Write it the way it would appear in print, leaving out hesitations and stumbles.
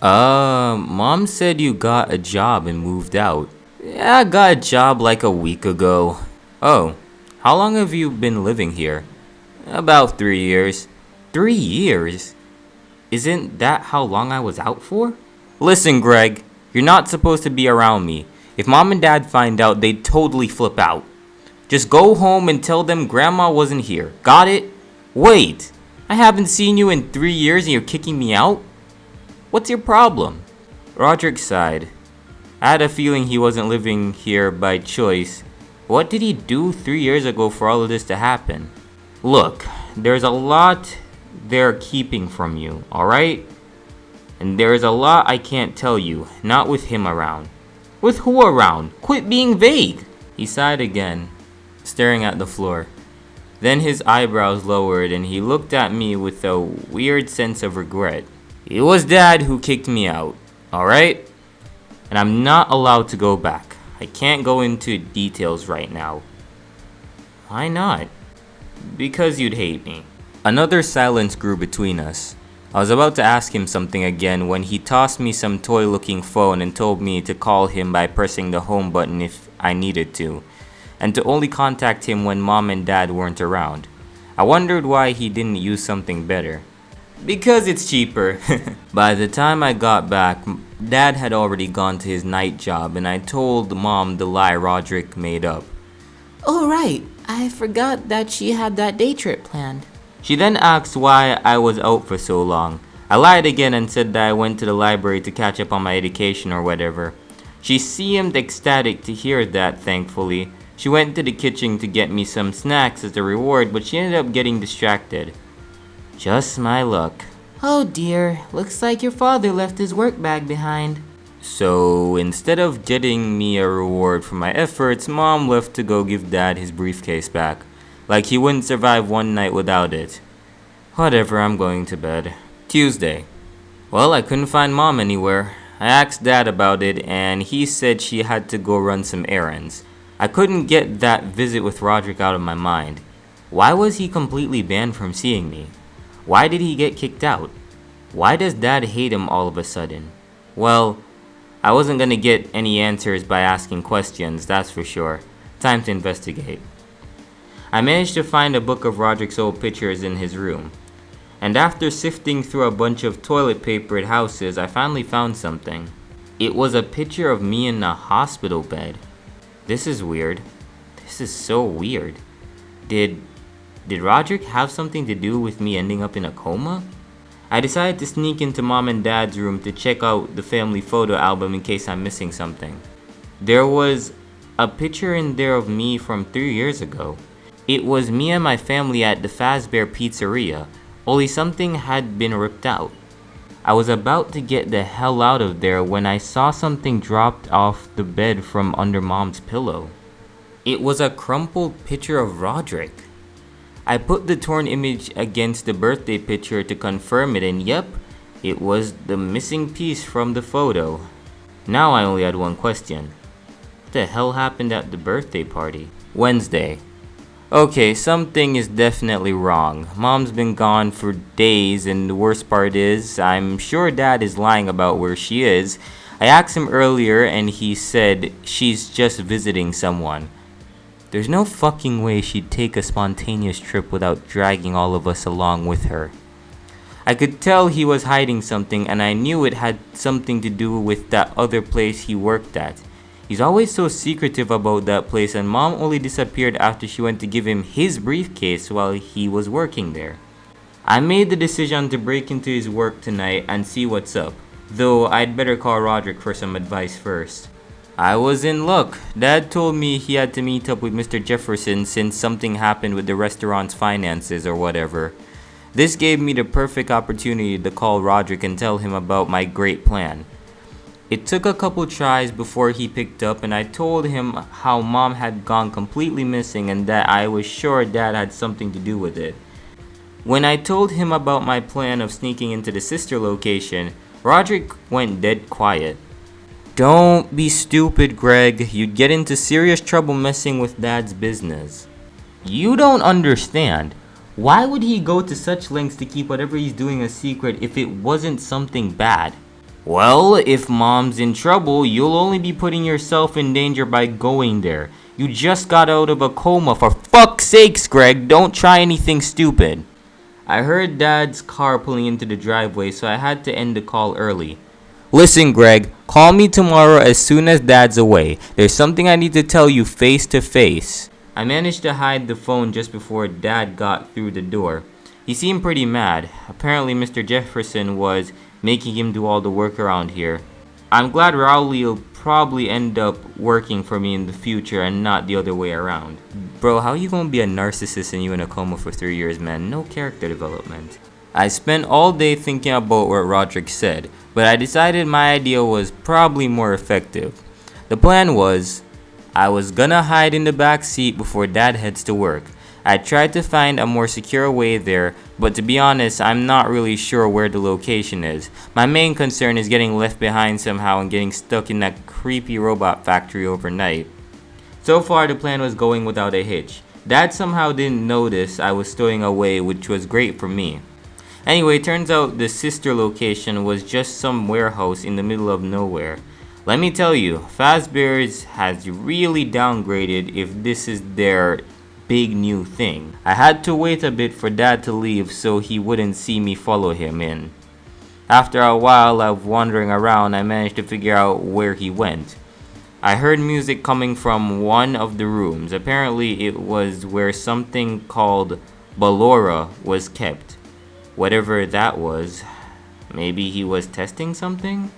Mom said you got a job and moved out. Yeah, I got a job like a week ago. Oh, how long have you been living here? About 3 years. 3 years? Isn't that how long I was out for? Listen, Greg, you're not supposed to be around me. If mom and dad find out, they'd totally flip out. Just go home and tell them grandma wasn't here. Got it? Wait, I haven't seen you in 3 years and you're kicking me out? What's your problem? Rodrick sighed. I had a feeling he wasn't living here by choice. What did he do 3 years ago for all of this to happen? Look, there's a lot they're keeping from you, alright? And there's a lot I can't tell you, not with him around. With who around? Quit being vague! He sighed again, staring at the floor. Then his eyebrows lowered and he looked at me with a weird sense of regret. It was Dad who kicked me out, alright? And I'm not allowed to go back. I can't go into details right now. Why not? Because you'd hate me. Another silence grew between us. I was about to ask him something again when he tossed me some toy-looking phone and told me to call him by pressing the home button if I needed to, and to only contact him when mom and dad weren't around. I wondered why he didn't use something better. Because it's cheaper. By the time I got back, dad had already gone to his night job and I told mom the lie Rodrick made up. Oh right, I forgot that she had that day trip planned. She then asked why I was out for so long. I lied again and said that I went to the library to catch up on my education or whatever. She seemed ecstatic to hear that, thankfully. She went to the kitchen to get me some snacks as a reward, but she ended up getting distracted. Just my luck. Oh dear, looks like your father left his work bag behind. So instead of getting me a reward for my efforts, mom left to go give dad his briefcase back. Like he wouldn't survive one night without it. Whatever, I'm going to bed. Tuesday. Well, I couldn't find mom anywhere. I asked dad about it and he said she had to go run some errands. I couldn't get that visit with Rodrick out of my mind. Why was he completely banned from seeing me? Why did he get kicked out? Why does dad hate him all of a sudden? Well, I wasn't gonna get any answers by asking questions, that's for sure. Time to investigate. I managed to find a book of Rodrick's old pictures in his room. And after sifting through a bunch of toilet papered houses, I finally found something. It was a picture of me in a hospital bed. This is weird. This is so weird. Did Rodrick have something to do with me ending up in a coma? I decided to sneak into mom and dad's room to check out the family photo album in case I'm missing something. There was a picture in there of me from 3 years ago. It was me and my family at the Fazbear Pizzeria, only something had been ripped out. I was about to get the hell out of there when I saw something dropped off the bed from under mom's pillow. It was a crumpled picture of Rodrick. I put the torn image against the birthday picture to confirm it and yep, it was the missing piece from the photo. Now I only had one question. What the hell happened at the birthday party? Wednesday. Okay, something is definitely wrong. Mom's been gone for days and the worst part is, I'm sure dad is lying about where she is. I asked him earlier and he said she's just visiting someone. There's no fucking way she'd take a spontaneous trip without dragging all of us along with her. I could tell he was hiding something and I knew it had something to do with that other place he worked at. He's always so secretive about that place and mom only disappeared after she went to give him his briefcase while he was working there. I made the decision to break into his work tonight and see what's up, though I'd better call Rodrick for some advice first. I was in luck. Dad told me he had to meet up with Mr. Jefferson since something happened with the restaurant's finances or whatever. This gave me the perfect opportunity to call Rodrick and tell him about my great plan. It took a couple tries before he picked up and I told him how mom had gone completely missing and that I was sure dad had something to do with it. When I told him about my plan of sneaking into the sister location, Rodrick went dead quiet. Don't be stupid, Greg. You'd get into serious trouble messing with dad's business. You don't understand. Why would he go to such lengths to keep whatever he's doing a secret if it wasn't something bad? Well, if mom's in trouble, you'll only be putting yourself in danger by going there. You just got out of a coma, for fuck's sakes, Greg, don't try anything stupid. I heard Dad's car pulling into the driveway, so I had to end the call early. Listen, Greg, call me tomorrow as soon as Dad's away. There's something I need to tell you face to face. I managed to hide the phone just before Dad got through the door. He seemed pretty mad. Apparently Mr. Jefferson was making him do all the work around here. I'm glad Rowley will probably end up working for me in the future and not the other way around. Bro, how you gonna be a narcissist and you in a coma for 3 years, man? No character development. I spent all day thinking about what Rodrick said, but I decided my idea was probably more effective. The plan was, I was gonna hide in the back seat before Dad heads to work. I tried to find a more secure way there, but to be honest, I'm not really sure where the location is. My main concern is getting left behind somehow and getting stuck in that creepy robot factory overnight. So far, the plan was going without a hitch. Dad somehow didn't notice I was stowing away, which was great for me. Anyway, turns out the sister location was just some warehouse in the middle of nowhere. Let me tell you, Fazbear's has really downgraded if this is their big new thing. I had to wait a bit for Dad to leave so he wouldn't see me follow him in. After a while of wandering around, I managed to figure out where he went. I heard music coming from one of the rooms. Apparently it was where something called Ballora was kept. Whatever that was. Maybe he was testing something?